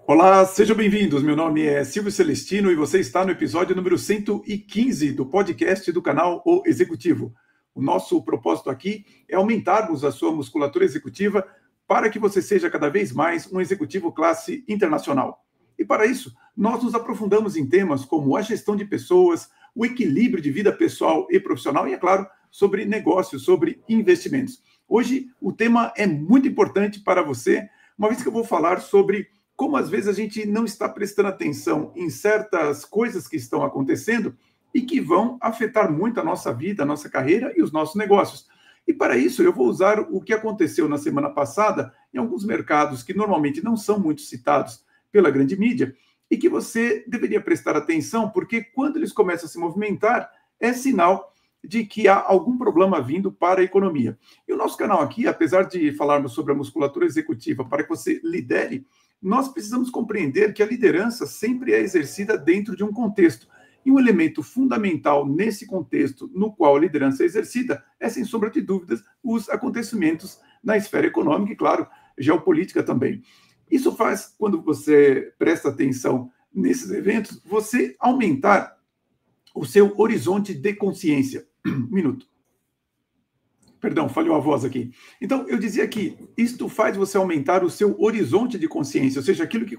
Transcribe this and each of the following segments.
Olá, sejam bem-vindos. Meu nome é Silvio Celestino e você está no episódio número 115 do podcast do canal O Executivo. O nosso propósito aqui é aumentarmos a sua musculatura executiva para que você seja cada vez mais um executivo classe internacional. E para isso, nós nos aprofundamos em temas como a gestão de pessoas, o equilíbrio de vida pessoal e profissional e, é claro, sobre negócios, sobre investimentos. Hoje, o tema é muito importante para você, uma vez que eu vou falar sobre como às vezes a gente não está prestando atenção em certas coisas que estão acontecendo e que vão afetar muito a nossa vida, a nossa carreira e os nossos negócios. E para isso eu vou usar o que aconteceu na semana passada em alguns mercados que normalmente não são muito citados pela grande mídia e que você deveria prestar atenção, porque quando eles começam a se movimentar, é sinal de que há algum problema vindo para a economia. E o nosso canal aqui, apesar de falarmos sobre a musculatura executiva para que você lidere, nós precisamos compreender que a liderança sempre é exercida dentro de um contexto. E um elemento fundamental nesse contexto no qual a liderança é exercida é, sem sombra de dúvidas, os acontecimentos na esfera econômica e, claro, geopolítica também. Isso faz, quando você presta atenção nesses eventos, você aumentar o seu horizonte de consciência. Um minuto. Perdão, falhou a voz aqui. Então, eu dizia que isto faz você aumentar o seu horizonte de consciência, ou seja, aquilo que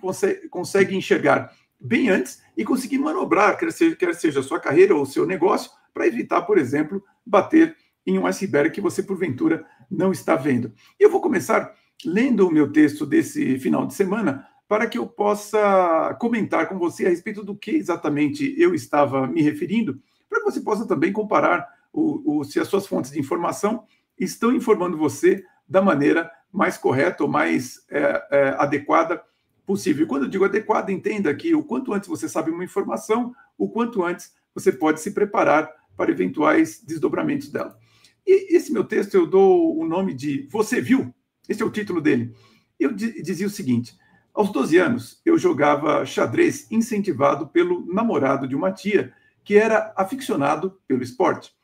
consegue enxergar bem antes e conseguir manobrar, quer seja a sua carreira ou o seu negócio, para evitar, por exemplo, bater em um iceberg que você, porventura, não está vendo. E eu vou começar lendo o meu texto desse final de semana para que eu possa comentar com você a respeito do que exatamente eu estava me referindo, para que você possa também comparar se as suas fontes de informação estão informando você da maneira mais correta ou mais adequada possível. E quando eu digo adequada, entenda que o quanto antes você sabe uma informação, o quanto antes você pode se preparar para eventuais desdobramentos dela. E esse meu texto eu dou o nome de Você Viu? Esse é o título dele. Eu dizia o seguinte: aos 12 anos, eu jogava xadrez incentivado pelo namorado de uma tia que era aficionado pelo esporte.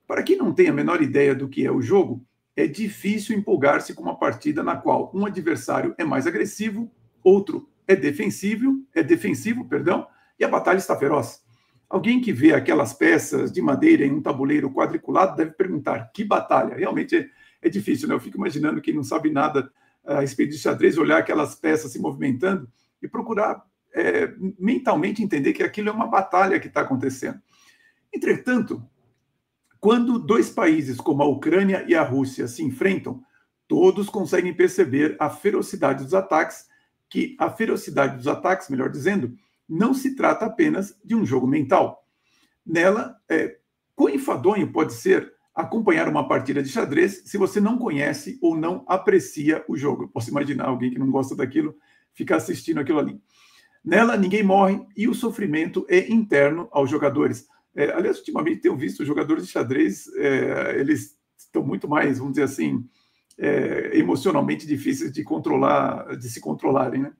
Para quem não tem a menor ideia do que é o jogo, é difícil empolgar-se com uma partida na qual um adversário é mais agressivo, outro é defensivo, e a batalha está feroz. Alguém que vê aquelas peças de madeira em um tabuleiro quadriculado deve perguntar: que batalha? Realmente é difícil, né? Eu fico imaginando quem não sabe nada a respeito de xadrez, olhar aquelas peças se movimentando e procurar mentalmente entender que aquilo é uma batalha que está acontecendo. Entretanto, quando dois países como a Ucrânia e a Rússia se enfrentam, todos conseguem perceber a ferocidade dos ataques, melhor dizendo, não se trata apenas de um jogo mental. Nela, quão enfadonho pode ser acompanhar uma partida de xadrez se você não conhece ou não aprecia o jogo. Eu posso imaginar alguém que não gosta daquilo ficar assistindo aquilo ali. Nela, ninguém morre e o sofrimento é interno aos jogadores. Aliás, ultimamente tenho visto jogadores de xadrez, eles estão muito mais, vamos dizer assim, emocionalmente difíceis de controlar, de se controlarem, né?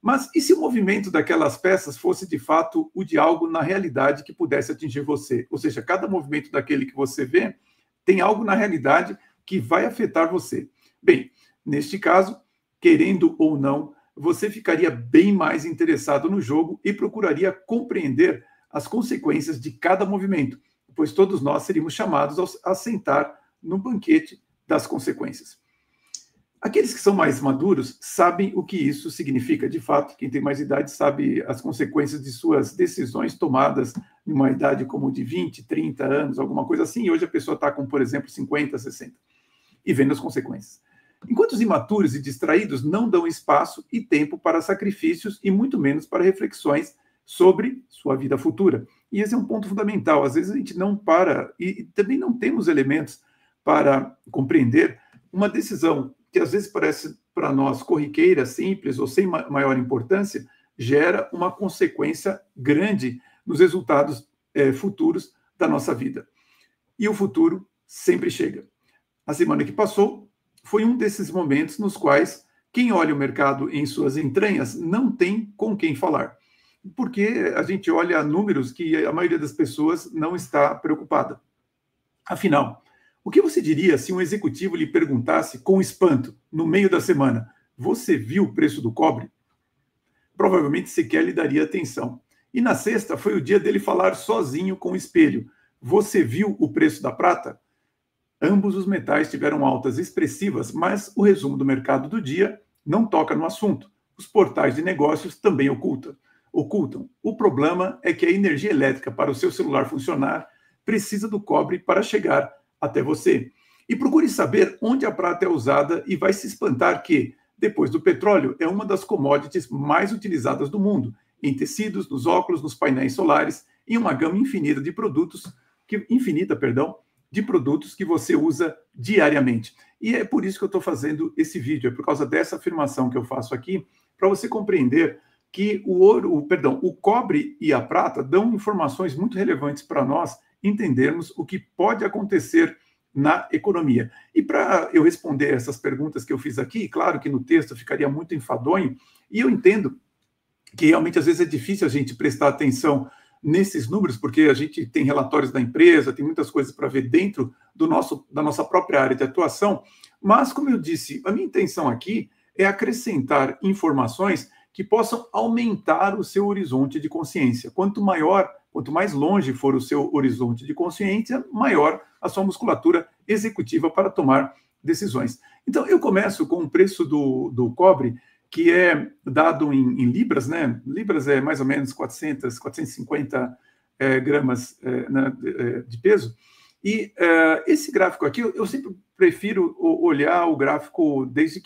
Mas e se o movimento daquelas peças fosse de fato o de algo na realidade que pudesse atingir você? Ou seja, cada movimento daquele que você vê tem algo na realidade que vai afetar você. Bem, neste caso, querendo ou não, você ficaria bem mais interessado no jogo e procuraria compreender as consequências de cada movimento, pois todos nós seríamos chamados a sentar no banquete das consequências. Aqueles que são mais maduros sabem o que isso significa. De fato, quem tem mais idade sabe as consequências de suas decisões tomadas em uma idade como de 20, 30 anos, alguma coisa assim, e hoje a pessoa está com, por exemplo, 50, 60, e vendo as consequências. Enquanto os imaturos e distraídos não dão espaço e tempo para sacrifícios e muito menos para reflexões sobre sua vida futura. E esse é um ponto fundamental. Às vezes a gente não para e também não temos elementos para compreender uma decisão que às vezes parece para nós corriqueira, simples ou sem maior importância, gera uma consequência grande nos resultados futuros da nossa vida. E o futuro sempre chega. A semana que passou foi um desses momentos nos quais quem olha o mercado em suas entranhas não tem com quem falar. Porque a gente olha números que a maioria das pessoas não está preocupada. Afinal, o que você diria se um executivo lhe perguntasse com espanto, no meio da semana: você viu o preço do cobre? provavelmente sequer lhe daria atenção. E na sexta foi o dia dele falar sozinho com o espelho. Você viu o preço da prata? Ambos os metais tiveram altas expressivas, mas o resumo do mercado do dia não toca no assunto. Os portais de negócios também ocultam. O problema é que a energia elétrica para o seu celular funcionar precisa do cobre para chegar até você. E procure saber onde a prata é usada e vai se espantar que, depois do petróleo, é uma das commodities mais utilizadas do mundo, em tecidos, nos óculos, nos painéis solares, em uma gama infinita de produtos que você usa diariamente. E é por isso que eu estou fazendo esse vídeo, é por causa dessa afirmação que eu faço aqui, para você compreender que o cobre e a prata dão informações muito relevantes para nós entendermos o que pode acontecer na economia. E para eu responder essas perguntas que eu fiz aqui, claro que no texto ficaria muito enfadonho, e eu entendo que realmente às vezes é difícil a gente prestar atenção nesses números, porque a gente tem relatórios da empresa, tem muitas coisas para ver dentro da nossa própria área de atuação, mas, como eu disse, a minha intenção aqui é acrescentar informações que possam aumentar o seu horizonte de consciência. Quanto mais longe for o seu horizonte de consciência, maior a sua musculatura executiva para tomar decisões. Então, eu começo com o preço do cobre, que é dado em libras, né? Libras é mais ou menos 450 gramas de peso. E esse gráfico aqui, eu sempre prefiro olhar o gráfico desde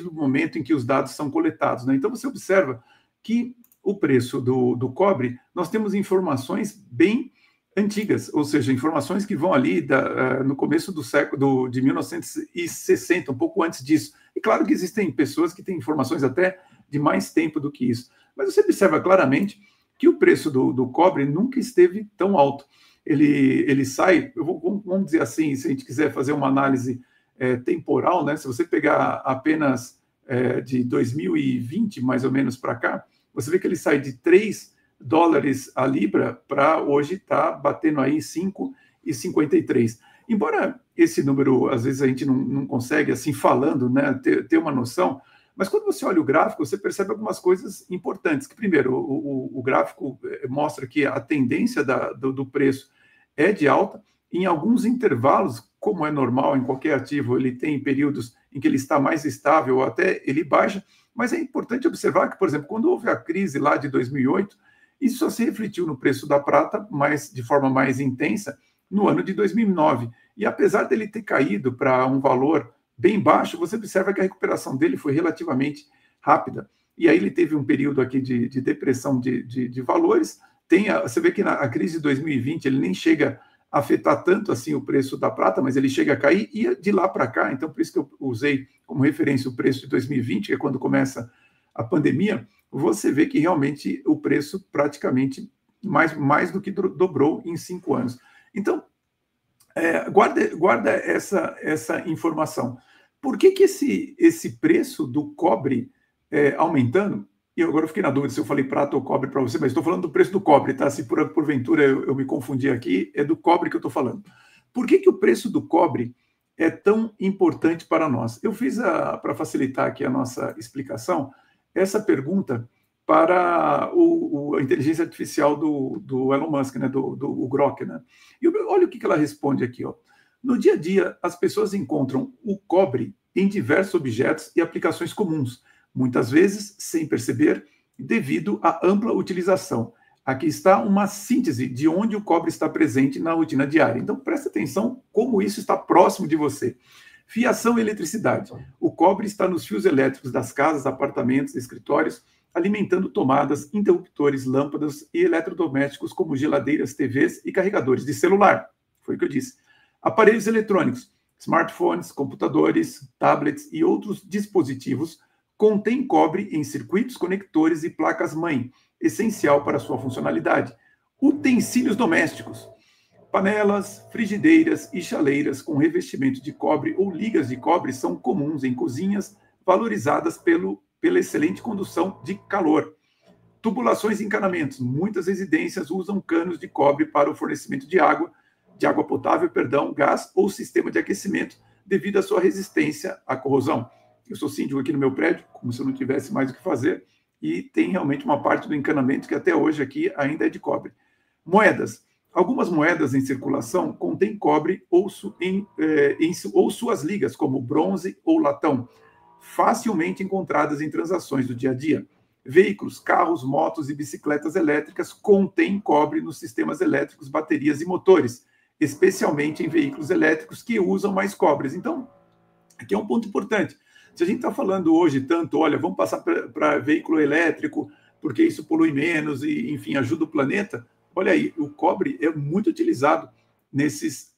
o momento em que os dados são coletados, né? Então, você observa que o preço do cobre, nós temos informações bem antigas, ou seja, informações que vão ali no começo do século de 1960, um pouco antes disso. E claro que existem pessoas que têm informações até de mais tempo do que isso. Mas você observa claramente que o preço do cobre nunca esteve tão alto. Ele sai, vamos dizer assim, se a gente quiser fazer uma análise temporal, né? Se você pegar apenas de 2020, mais ou menos, para cá, você vê que ele sai de 3 dólares a libra para hoje está batendo aí 5,53. Embora esse número, às vezes, a gente não consegue, assim, falando, né, ter uma noção, mas quando você olha o gráfico, você percebe algumas coisas importantes. Que, primeiro, o gráfico mostra que a tendência do preço é de alta. Em alguns intervalos, como é normal em qualquer ativo, ele tem períodos em que ele está mais estável ou até ele baixa, mas é importante observar que, por exemplo, quando houve a crise lá de 2008, isso só se refletiu no preço da prata de forma mais intensa no ano de 2009. E apesar dele ter caído para um valor bem baixo, você observa que a recuperação dele foi relativamente rápida. E aí ele teve um período aqui de depressão de valores. Você vê que na crise de 2020 ele nem chega a afetar tanto assim o preço da prata, mas ele chega a cair e de lá para cá, então por isso que eu usei como referência o preço de 2020, que é quando começa a pandemia, você vê que realmente o preço praticamente mais do que dobrou em 5 anos. Então, guarda essa informação. Por que esse preço do cobre aumentando? E agora eu fiquei na dúvida se eu falei prata ou cobre para você, mas estou falando do preço do cobre, tá? Se porventura eu me confundi aqui, é do cobre que eu estou falando. Por que o preço do cobre é tão importante para nós? Eu fiz, para facilitar aqui a nossa explicação, essa pergunta para a inteligência artificial do Elon Musk, né, do Grok, né? E olha o que ela responde aqui, ó. No dia a dia, as pessoas encontram o cobre em diversos objetos e aplicações comuns, muitas vezes sem perceber, devido à ampla utilização. Aqui está uma síntese de onde o cobre está presente na rotina diária. Então, presta atenção como isso está próximo de você. Fiação e eletricidade. O cobre está nos fios elétricos das casas, apartamentos, escritórios, alimentando tomadas, interruptores, lâmpadas e eletrodomésticos como geladeiras, TVs e carregadores de celular. Foi o que eu disse. Aparelhos eletrônicos, smartphones, computadores, tablets e outros dispositivos contêm cobre em circuitos, conectores e placas-mãe, essencial para sua funcionalidade. Utensílios domésticos, panelas, frigideiras e chaleiras com revestimento de cobre ou ligas de cobre são comuns em cozinhas, valorizadas pela excelente condução de calor. Tubulações e encanamentos. Muitas residências usam canos de cobre para o fornecimento de água potável, gás ou sistema de aquecimento, devido à sua resistência à corrosão. Eu sou síndico aqui no meu prédio, como se eu não tivesse mais o que fazer, e tem realmente uma parte do encanamento que até hoje aqui ainda é de cobre. Moedas. Algumas moedas em circulação contêm cobre ou suas ligas, como bronze ou latão, facilmente encontradas em transações do dia a dia. Veículos, carros, motos e bicicletas elétricas contêm cobre nos sistemas elétricos, baterias e motores, especialmente em veículos elétricos que usam mais cobres. Então, aqui é um ponto importante. Se a gente está falando hoje tanto, olha, vamos passar para veículo elétrico, porque isso polui menos e, enfim, ajuda o planeta, olha aí, o cobre é muito utilizado nesses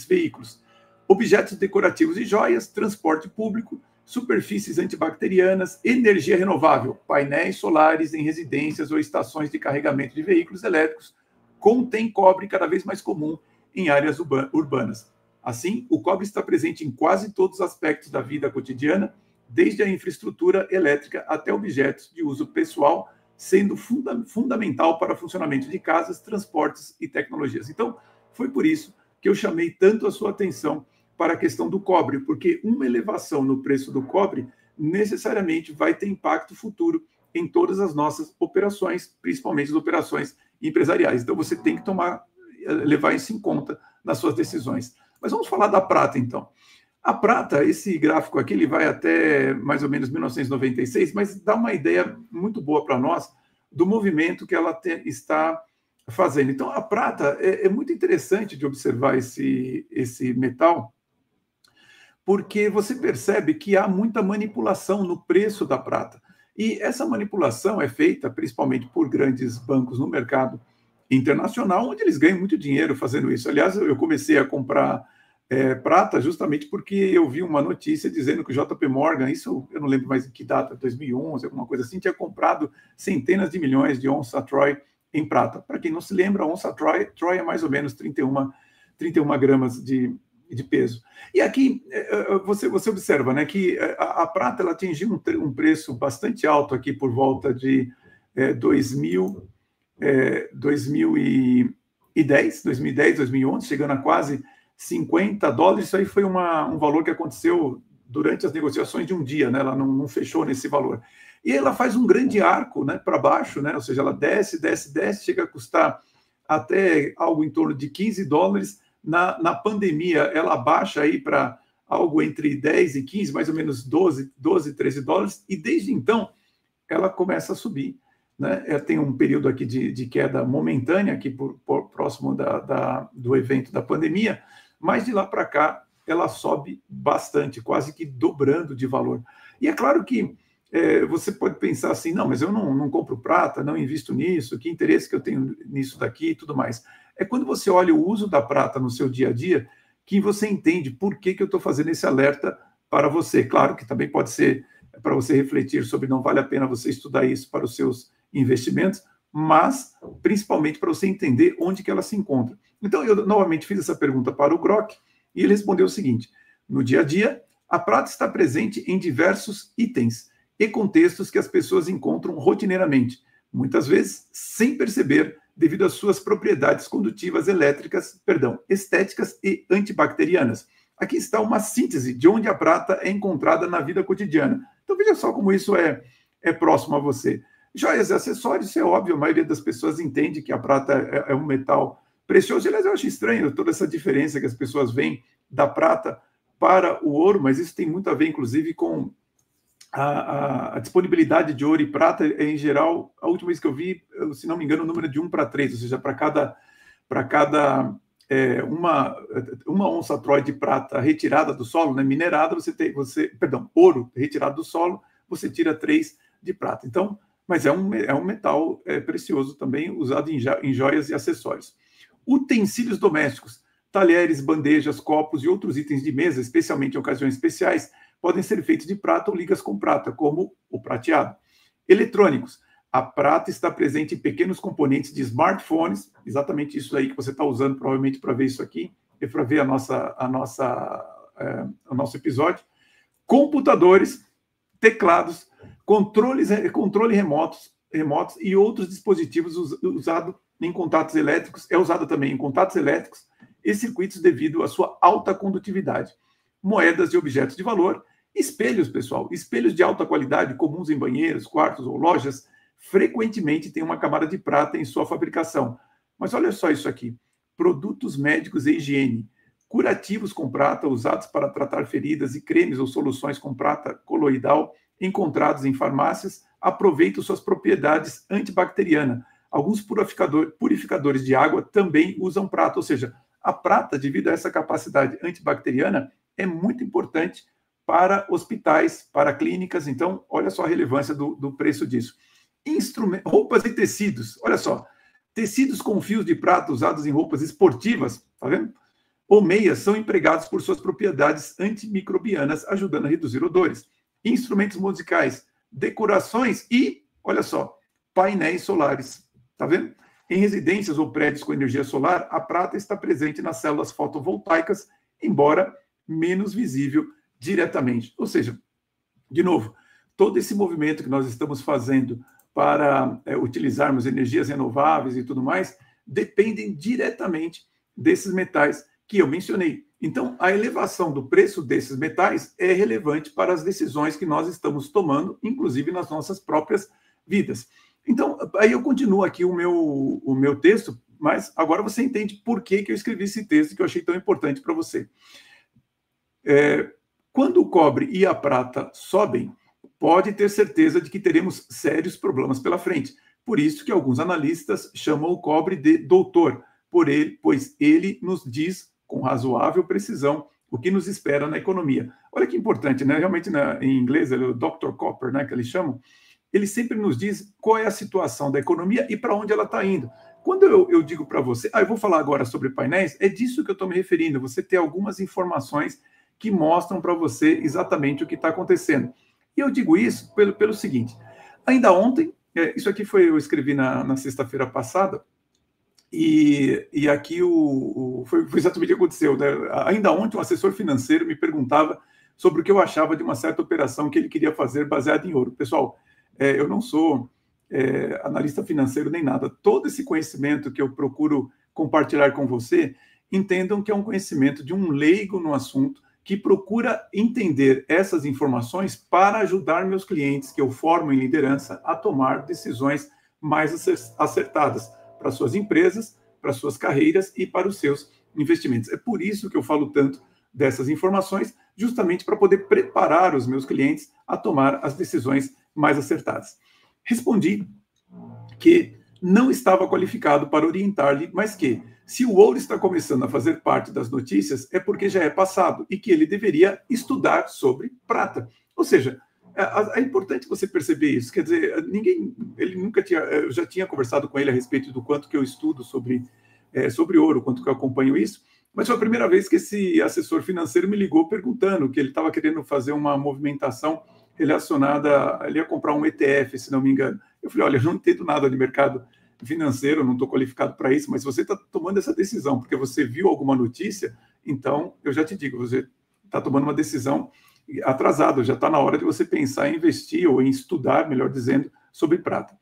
veículos. Objetos decorativos e joias, transporte público, superfícies antibacterianas, energia renovável, painéis solares em residências ou estações de carregamento de veículos elétricos, contém cobre cada vez mais comum em áreas urbanas. Assim, o cobre está presente em quase todos os aspectos da vida cotidiana, desde a infraestrutura elétrica até objetos de uso pessoal, sendo fundamental para o funcionamento de casas, transportes e tecnologias. Então, foi por isso que eu chamei tanto a sua atenção para a questão do cobre, porque uma elevação no preço do cobre necessariamente vai ter impacto futuro em todas as nossas operações, principalmente as operações empresariais. Então, você tem que levar isso em conta nas suas decisões. Mas vamos falar da prata, então. A prata, esse gráfico aqui, ele vai até mais ou menos 1996, mas dá uma ideia muito boa para nós do movimento que ela está fazendo. Então, a prata é muito interessante de observar esse metal, porque você percebe que há muita manipulação no preço da prata. E essa manipulação é feita principalmente por grandes bancos no mercado internacional, onde eles ganham muito dinheiro fazendo isso. Aliás, eu comecei a comprar prata justamente porque eu vi uma notícia dizendo que o JP Morgan, isso eu não lembro mais em que data, 2011, alguma coisa assim, tinha comprado centenas de milhões de onça Troy em prata. Para quem não se lembra, a onça Troy é mais ou menos 31 gramas de peso. E aqui você observa, né, que a prata ela atingiu um preço bastante alto aqui por volta de 2010, 2011, chegando a quase $50. Isso aí foi um valor que aconteceu durante as negociações de um dia, né? Ela não fechou nesse valor. E ela faz um grande arco, né, para baixo, né? Ou seja, ela desce, chega a custar até algo em torno de $15. Na pandemia, ela baixa aí para algo entre 10 e 15, mais ou menos 12, $13, e desde então ela começa a subir. Né? Ela tem um período aqui de queda momentânea, aqui próximo do evento da pandemia, mas de lá para cá ela sobe bastante, quase que dobrando de valor. E é claro que você pode pensar assim, não, mas eu não compro prata, não invisto nisso, que interesse que eu tenho nisso daqui e tudo mais. É quando você olha o uso da prata no seu dia a dia que você entende por que eu estou fazendo esse alerta para você. Claro que também pode ser para você refletir sobre não vale a pena você estudar isso para os seus investimentos, mas principalmente para você entender onde que ela se encontra. Então, eu novamente fiz essa pergunta para o Grok e ele respondeu o seguinte: no dia a dia, a prata está presente em diversos itens e contextos que as pessoas encontram rotineiramente, muitas vezes sem perceber, devido às suas propriedades condutivas estéticas e antibacterianas. Aqui está uma síntese de onde a prata é encontrada na vida cotidiana. Então, veja só como isso é próximo a você. Joias e acessórios, isso é óbvio, a maioria das pessoas entende que a prata é um metal precioso. Aliás, eu acho estranho toda essa diferença que as pessoas veem da prata para o ouro, mas isso tem muito a ver, inclusive, com a disponibilidade de ouro e prata. Em geral, a última vez que eu vi, se não me engano, o número de 1:3, ou seja, para cada uma onça Troy de prata retirada do solo, né, minerada, ouro retirado do solo, você tira 3 de prata. Então, mas é um metal precioso também, usado em joias e acessórios. Utensílios domésticos, talheres, bandejas, copos e outros itens de mesa, especialmente em ocasiões especiais, podem ser feitos de prata ou ligas com prata, como o prateado. Eletrônicos. A prata está presente em pequenos componentes de smartphones, exatamente isso aí que você está usando provavelmente para ver isso aqui, e para ver o nosso episódio. Computadores, teclados, controle remotos e outros dispositivos usados em contatos elétricos, é usado também em contatos elétricos e circuitos devido à sua alta condutividade. Moedas e objetos de valor, espelhos, pessoal, espelhos de alta qualidade, comuns em banheiros, quartos ou lojas, frequentemente têm uma camada de prata em sua fabricação. Mas olha só isso aqui: produtos médicos e higiene, curativos com prata usados para tratar feridas e cremes ou soluções com prata coloidal encontrados em farmácias aproveitam suas propriedades antibacterianas. Alguns purificadores de água também usam prata, ou seja, a prata, devido a essa capacidade antibacteriana, é muito importante para hospitais, para clínicas. Então, olha só a relevância do preço disso. Roupas e tecidos, olha só, tecidos com fios de prata usados em roupas esportivas, tá vendo? Ou meias, são empregados por suas propriedades antimicrobianas, ajudando a reduzir odores. Instrumentos musicais, decorações e, olha só, painéis solares. Tá vendo? Em residências ou prédios com energia solar, a prata está presente nas células fotovoltaicas, embora menos visível diretamente. Ou seja, de novo, todo esse movimento que nós estamos fazendo para utilizarmos energias renováveis e tudo mais, dependem diretamente desses metais que eu mencionei. Então, a elevação do preço desses metais é relevante para as decisões que nós estamos tomando, inclusive nas nossas próprias vidas. Então, aí eu continuo aqui o meu texto, mas agora você entende por que eu escrevi esse texto que eu achei tão importante para você. Quando o cobre e a prata sobem, pode ter certeza de que teremos sérios problemas pela frente. Por isso que alguns analistas chamam o cobre de doutor, pois ele nos diz com razoável precisão o que nos espera na economia. Olha que importante, né? Realmente, em inglês, ele é o Dr. Copper, né, que eles chamam. Ele sempre nos diz qual é a situação da economia e para onde ela está indo. Quando eu digo para você, eu vou falar agora sobre painéis, é disso que eu estou me referindo, você ter algumas informações que mostram para você exatamente o que está acontecendo. E eu digo isso pelo seguinte, ainda ontem, isso aqui eu escrevi na sexta-feira passada, e aqui foi exatamente o que aconteceu, né? Ainda ontem um assessor financeiro me perguntava sobre o que eu achava de uma certa operação que ele queria fazer baseada em ouro. Pessoal, eu não sou analista financeiro nem nada. Todo esse conhecimento que eu procuro compartilhar com você, entendam que é um conhecimento de um leigo no assunto que procura entender essas informações para ajudar meus clientes que eu formo em liderança a tomar decisões mais acertadas para suas empresas, para suas carreiras e para os seus investimentos. É por isso que eu falo tanto dessas informações, justamente para poder preparar os meus clientes a tomar as decisões mais acertadas. Respondi que não estava qualificado para orientar-lhe, mas que, se o ouro está começando a fazer parte das notícias, é porque já é passado e que ele deveria estudar sobre prata. Ou seja, é importante você perceber isso. Quer dizer, ele nunca tinha, eu já tinha conversado com ele a respeito do quanto que eu estudo sobre ouro, quanto que eu acompanho isso, mas foi a primeira vez que esse assessor financeiro me ligou perguntando que ele estava querendo fazer uma movimentação relacionada, ele ia comprar um ETF, se não me engano. Eu falei, olha, eu não entendo nada de mercado financeiro, não estou qualificado para isso, mas se você está tomando essa decisão porque você viu alguma notícia, então eu já te digo, você está tomando uma decisão atrasada, já está na hora de você pensar em investir ou em estudar, melhor dizendo, sobre prata.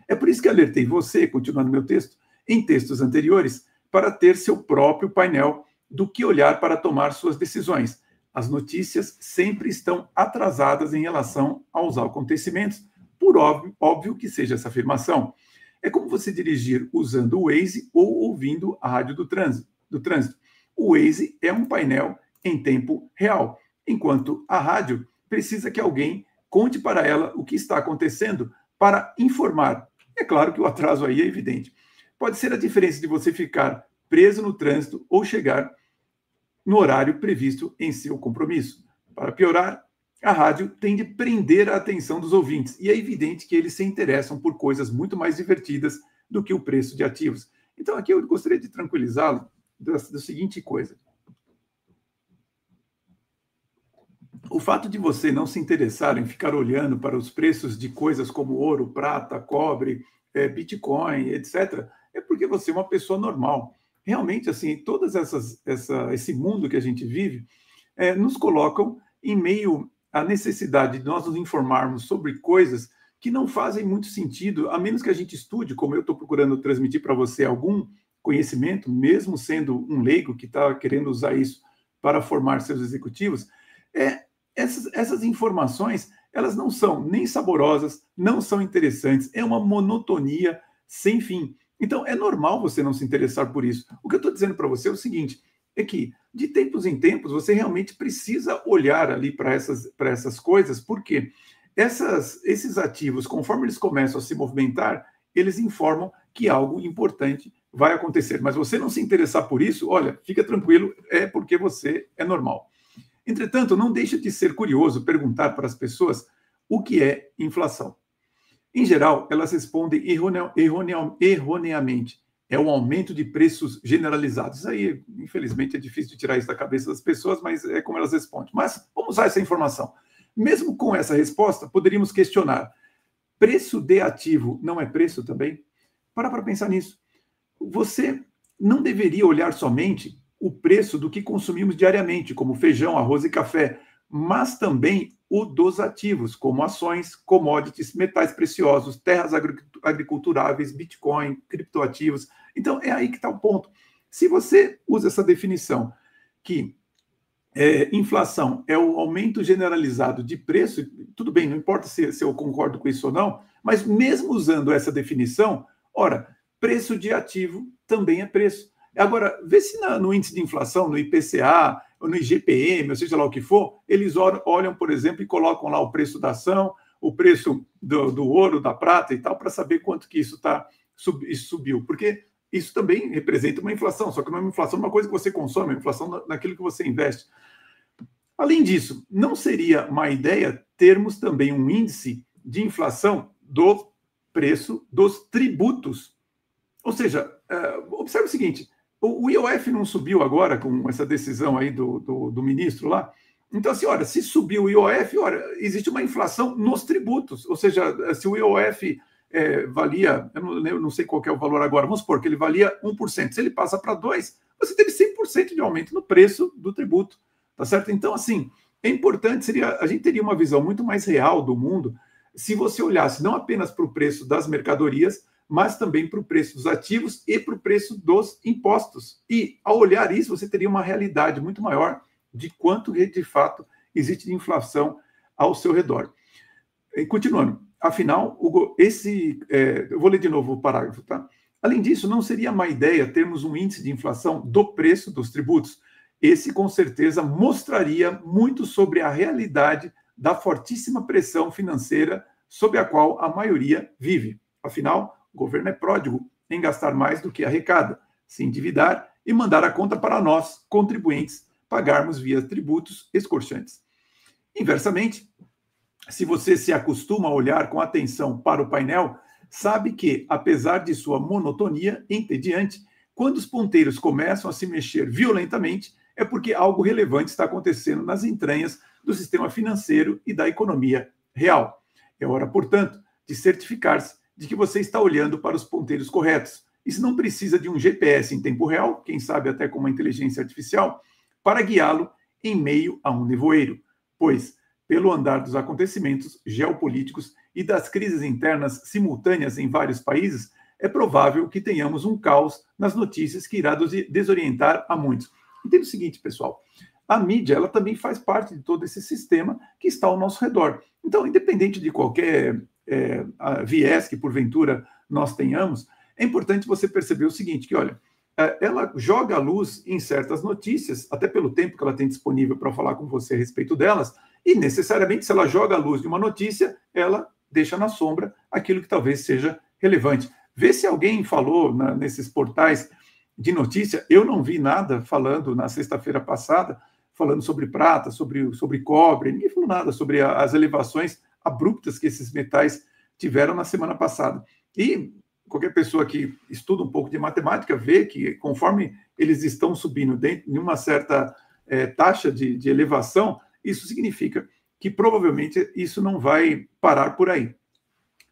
É por isso que alertei você, continuando meu texto, em textos anteriores, para ter seu próprio painel do que olhar para tomar suas decisões. As notícias sempre estão atrasadas em relação aos acontecimentos, por óbvio que seja essa afirmação. É como você dirigir usando o Waze ou ouvindo a rádio do trânsito. O Waze é um painel em tempo real, enquanto a rádio precisa que alguém conte para ela o que está acontecendo para informar. É claro que o atraso aí é evidente. Pode ser a diferença de você ficar preso no trânsito ou chegar no horário previsto em seu compromisso. Para piorar, a rádio tende a prender a atenção dos ouvintes e é evidente que eles se interessam por coisas muito mais divertidas do que o preço de ativos. Então, aqui eu gostaria de tranquilizá-lo da seguinte coisa. O fato de você não se interessar em ficar olhando para os preços de coisas como ouro, prata, cobre, Bitcoin, etc., é porque você é uma pessoa normal. Realmente, assim, esse mundo que a gente vive nos colocam em meio à necessidade de nós nos informarmos sobre coisas que não fazem muito sentido, a menos que a gente estude, como eu estou procurando transmitir para você algum conhecimento, mesmo sendo um leigo que está querendo usar isso para formar seus executivos. Essas informações, elas não são nem saborosas, não são interessantes, é uma monotonia sem fim. Então, é normal você não se interessar por isso. O que eu estou dizendo para você é o seguinte, é que, de tempos em tempos, você realmente precisa olhar ali para essas coisas, porque esses ativos, conforme eles começam a se movimentar, eles informam que algo importante vai acontecer. Mas você não se interessar por isso, olha, fica tranquilo, é porque você é normal. Entretanto, não deixa de ser curioso perguntar para as pessoas o que é inflação. Em geral, elas respondem erroneamente. É um aumento de preços generalizados. Isso aí, infelizmente, é difícil de tirar isso da cabeça das pessoas, mas é como elas respondem. Mas vamos usar essa informação. Mesmo com essa resposta, poderíamos questionar: preço de ativo não é preço também? Para pensar nisso. Você não deveria olhar somente o preço do que consumimos diariamente, como feijão, arroz e café, mas também o dos ativos, como ações, commodities, metais preciosos, terras agriculturáveis, Bitcoin, criptoativos. Então, é aí que está o ponto. Se você usa essa definição, que inflação é o aumento generalizado de preço, tudo bem, não importa se eu concordo com isso ou não, mas mesmo usando essa definição, ora, preço de ativo também é preço. Agora, vê se no índice de inflação, no IPCA, ou no IGPM, ou seja lá o que for, eles olham, por exemplo, e colocam lá o preço da ação, o preço do ouro, da prata e tal, para saber quanto que isso subiu. Porque isso também representa uma inflação, só que não é uma inflação numa coisa que você consome, é uma inflação naquilo que você investe. Além disso, não seria má ideia termos também um índice de inflação do preço dos tributos. Ou seja, observe o seguinte, o IOF não subiu agora com essa decisão aí do ministro lá? Então, assim, olha, se subiu o IOF, olha, existe uma inflação nos tributos. Ou seja, se o IOF valia, eu não sei qual é o valor agora, vamos supor que ele valia 1%. Se ele passa para 2%, você teve 100% de aumento no preço do tributo. Tá certo? Então, assim, é importante, a gente teria uma visão muito mais real do mundo se você olhasse não apenas para o preço das mercadorias, mas também para o preço dos ativos e para o preço dos impostos. E, ao olhar isso, você teria uma realidade muito maior de quanto, de fato, existe de inflação ao seu redor. E, continuando, afinal, eu vou ler de novo o parágrafo, tá? Além disso, não seria má ideia termos um índice de inflação do preço dos tributos. Esse, com certeza, mostraria muito sobre a realidade da fortíssima pressão financeira sob a qual a maioria vive. Afinal, o governo é pródigo em gastar mais do que arrecada, se endividar e mandar a conta para nós, contribuintes, pagarmos via tributos escorchantes. Inversamente, se você se acostuma a olhar com atenção para o painel, sabe que, apesar de sua monotonia entediante, quando os ponteiros começam a se mexer violentamente, é porque algo relevante está acontecendo nas entranhas do sistema financeiro e da economia real. É hora, portanto, de certificar-se de que você está olhando para os ponteiros corretos. Isso não precisa de um GPS em tempo real, quem sabe até com uma inteligência artificial, para guiá-lo em meio a um nevoeiro, pois, pelo andar dos acontecimentos geopolíticos e das crises internas simultâneas em vários países, é provável que tenhamos um caos nas notícias que irá desorientar a muitos. Entenda o seguinte, pessoal, a mídia ela também faz parte de todo esse sistema que está ao nosso redor. Então, independente de qualquer viés que porventura nós tenhamos, é importante você perceber o seguinte, que olha, ela joga a luz em certas notícias, até pelo tempo que ela tem disponível para falar com você a respeito delas, e necessariamente se ela joga a luz de uma notícia, ela deixa na sombra aquilo que talvez seja relevante. Vê se alguém falou nesses portais de notícia, eu não vi nada falando na sexta-feira passada, falando sobre prata, sobre cobre, ninguém falou nada sobre as elevações abruptas que esses metais tiveram na semana passada. E qualquer pessoa que estuda um pouco de matemática vê que conforme eles estão subindo dentro de uma certa taxa de elevação, isso significa que provavelmente isso não vai parar por aí.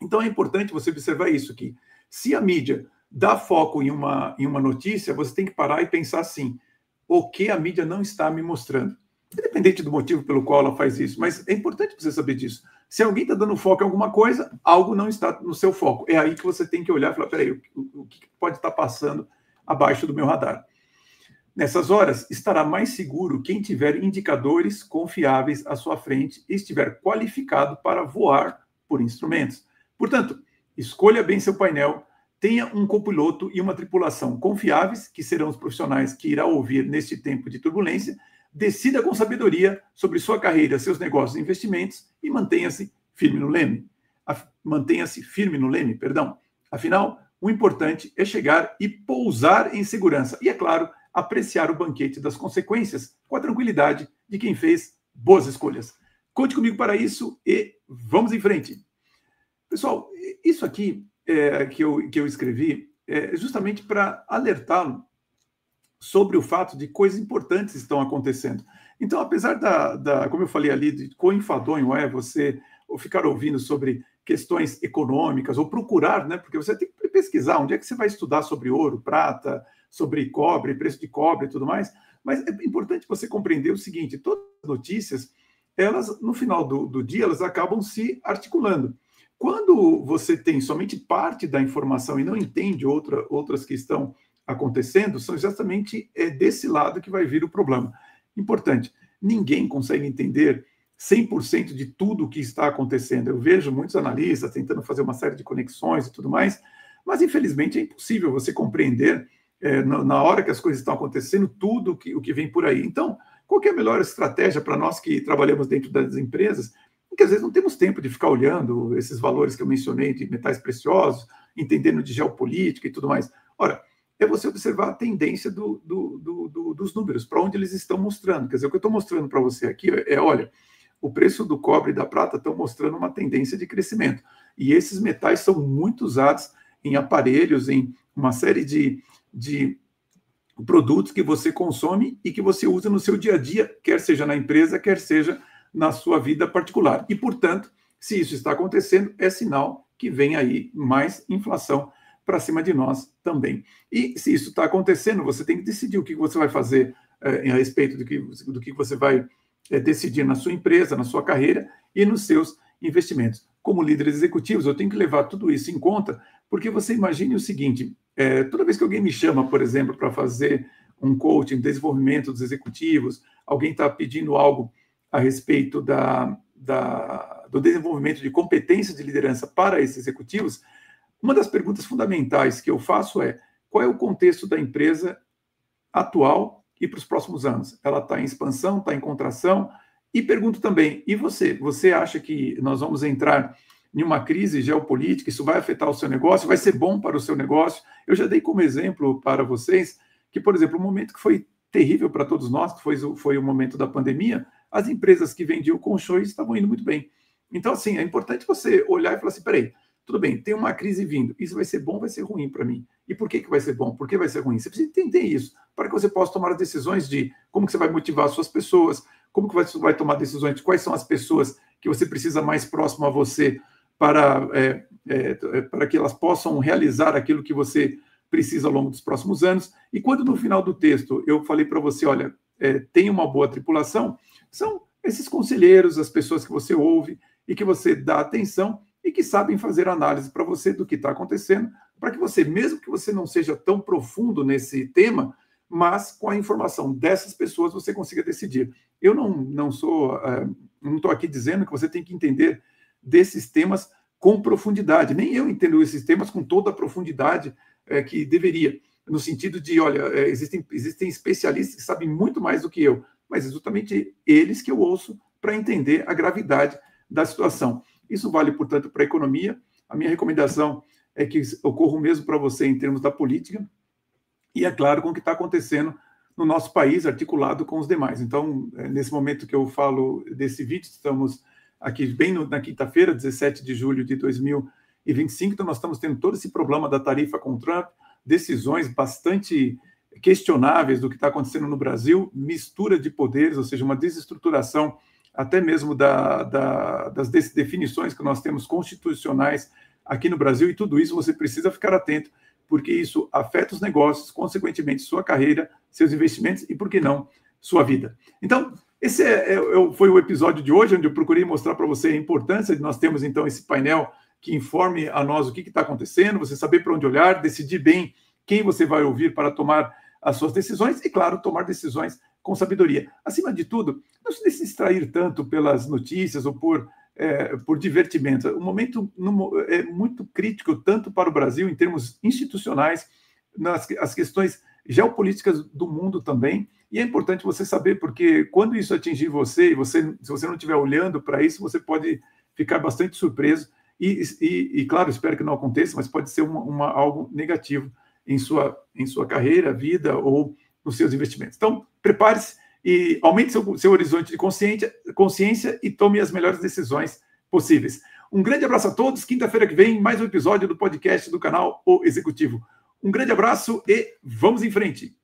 Então é importante você observar isso, que se a mídia dá foco em uma notícia, você tem que parar e pensar assim, o que a mídia não está me mostrando? Independente do motivo pelo qual ela faz isso, mas é importante você saber disso. Se alguém está dando foco em alguma coisa, algo não está no seu foco. É aí que você tem que olhar e falar, peraí, o que pode estar passando abaixo do meu radar? Nessas horas, estará mais seguro quem tiver indicadores confiáveis à sua frente e estiver qualificado para voar por instrumentos. Portanto, escolha bem seu painel, tenha um copiloto e uma tripulação confiáveis, que serão os profissionais que irá ouvir neste tempo de turbulência, decida com sabedoria sobre sua carreira, seus negócios e investimentos e mantenha-se firme no leme. Mantenha-se firme no leme, perdão. Afinal, o importante é chegar e pousar em segurança. E, é claro, apreciar o banquete das consequências com a tranquilidade de quem fez boas escolhas. Conte comigo para isso e vamos em frente. Pessoal, isso aqui que eu escrevi é justamente para alertá-lo sobre o fato de coisas importantes estão acontecendo. Então, apesar como eu falei ali, de quão enfadonho é você ficar ouvindo sobre questões econômicas ou procurar, né? Porque você tem que pesquisar onde é que você vai estudar sobre ouro, prata, sobre cobre, preço de cobre e tudo mais. Mas é importante você compreender o seguinte: todas as notícias, elas, no final do dia, elas acabam se articulando. Quando você tem somente parte da informação e não entende outras que estão acontecendo, são exatamente desse lado que vai vir o problema. Importante, ninguém consegue entender 100% de tudo o que está acontecendo. Eu vejo muitos analistas tentando fazer uma série de conexões e tudo mais, mas infelizmente é impossível você compreender na hora que as coisas estão acontecendo tudo o que vem por aí. Então, qual que é a melhor estratégia para nós que trabalhamos dentro das empresas? Porque às vezes não temos tempo de ficar olhando esses valores que eu mencionei de metais preciosos, entendendo de geopolítica e tudo mais. Ora, é você observar a tendência dos números, para onde eles estão mostrando. Quer dizer, o que eu estou mostrando para você aqui olha, o preço do cobre e da prata estão mostrando uma tendência de crescimento. E esses metais são muito usados em aparelhos, em uma série de produtos que você consome e que você usa no seu dia a dia, quer seja na empresa, quer seja na sua vida particular. E, portanto, se isso está acontecendo, é sinal que vem aí mais inflação para cima de nós também. E se isso está acontecendo, você tem que decidir o que você vai fazer a respeito do que você vai decidir na sua empresa, na sua carreira e nos seus investimentos. Como líderes executivos, eu tenho que levar tudo isso em conta, porque você imagine o seguinte: toda vez que alguém me chama, por exemplo, para fazer um coaching, desenvolvimento dos executivos, alguém está pedindo algo a respeito do desenvolvimento de competências de liderança para esses executivos, uma das perguntas fundamentais que eu faço é: qual é o contexto da empresa atual e para os próximos anos? Ela está em expansão, está em contração? E pergunto também: e você? Você acha que nós vamos entrar em uma crise geopolítica? Isso vai afetar o seu negócio? Vai ser bom para o seu negócio? Eu já dei como exemplo para vocês que, por exemplo, um momento que foi terrível para todos nós, que foi o momento da pandemia, as empresas que vendiam colchões estavam indo muito bem. Então, assim, é importante você olhar e falar assim: peraí, tudo bem, tem uma crise vindo, isso vai ser bom, vai ser ruim para mim. E por que vai ser bom? Por que vai ser ruim? Você precisa entender isso, para que você possa tomar as decisões de como que você vai motivar as suas pessoas, como que você vai tomar decisões de quais são as pessoas que você precisa mais próximo a você para que elas possam realizar aquilo que você precisa ao longo dos próximos anos. E quando no final do texto eu falei para você: olha, tem uma boa tripulação, são esses conselheiros, as pessoas que você ouve e que você dá atenção e que sabem fazer análise para você do que está acontecendo, para que você, mesmo que você não seja tão profundo nesse tema, mas com a informação dessas pessoas você consiga decidir. Eu não estou aqui dizendo que você tem que entender desses temas com profundidade, nem eu entendo esses temas com toda a profundidade que deveria, no sentido de, olha, existem especialistas que sabem muito mais do que eu, mas é justamente eles que eu ouço para entender a gravidade da situação. Isso vale, portanto, para a economia. A minha recomendação é que ocorra o mesmo para você em termos da política e, é claro, com o que está acontecendo no nosso país, articulado com os demais. Então, nesse momento que eu falo desse vídeo, estamos aqui bem na quinta-feira, 17 de julho de 2025, então nós estamos tendo todo esse problema da tarifa com o Trump, decisões bastante questionáveis do que está acontecendo no Brasil, mistura de poderes, ou seja, uma desestruturação até mesmo das definições que nós temos constitucionais aqui no Brasil, e tudo isso você precisa ficar atento, porque isso afeta os negócios, consequentemente sua carreira, seus investimentos e, por que não, sua vida. Então, esse foi o episódio de hoje, onde eu procurei mostrar para você a importância de nós termos, então, esse painel que informe a nós o que está acontecendo, você saber para onde olhar, decidir bem quem você vai ouvir para tomar as suas decisões e, claro, tomar decisões com sabedoria. Acima de tudo, não se deixe distrair tanto pelas notícias ou por divertimento. O momento é muito crítico, tanto para o Brasil, em termos institucionais, as questões geopolíticas do mundo também, e é importante você saber, porque quando isso atingir você, e se você não estiver olhando para isso, você pode ficar bastante surpreso, e claro, espero que não aconteça, mas pode ser algo negativo em sua carreira, vida ou nos seus investimentos. Então, prepare-se e aumente seu horizonte de consciência e tome as melhores decisões possíveis. Um grande abraço a todos. Quinta-feira que vem, mais um episódio do podcast do canal O Executivo. Um grande abraço e vamos em frente.